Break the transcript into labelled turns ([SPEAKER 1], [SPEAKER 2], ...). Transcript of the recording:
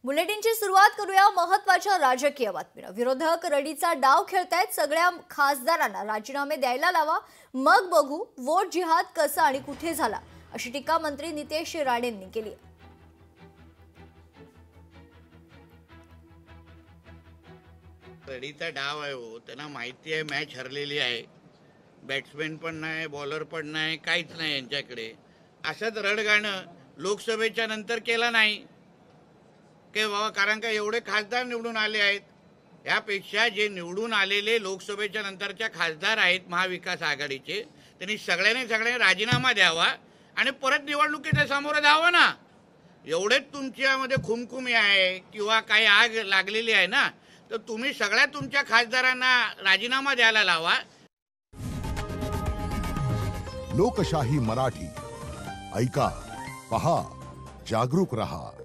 [SPEAKER 1] बुलेटिनची सुरुवात करूया महत्त्वाच्या राजकीय बातमीने। विरोधक रडीचा डाव खेळतायत। सगळ्या खासदारांना राजीनामे द्यायला लावा, मग बघू वोट जिहाद कसा आणि कुठे झाला, अशी टीका मंत्री नितेश राणेंनी केली।
[SPEAKER 2] रडीचा डाव आहे हो, त्यांना माहिती आहे मॅच हरलेली आहे। बॅट्समॅन पण नाही, बॉलर पण नाही, काहीच नाही यांच्याकडे। असंच रडगाणं लोकसभेच्या नंतर केलं नाही के बाबा, कारण का एवढे खासदार निवडून आले आहेत। यापेक्षा जे निवडून आलेले लोकसभेच्या नंतरच्या खासदार आहेत महाविकास आघाडीचे, त्यांनी सगळ्यांनी राजीनामा द्यावा आणि परत निवडणुकीच्या समोर जावं ना। एवढेच तुमच्यामध्ये खुमखुमी आहे किंवा काही आग लागलेली आहे ना, तर तुम्ही सगळ्या तुमच्या खासदारांना राजीनामा द्यायला लावा।
[SPEAKER 3] लोकशाही मराठी ऐका, पहा, जागरूक रहा।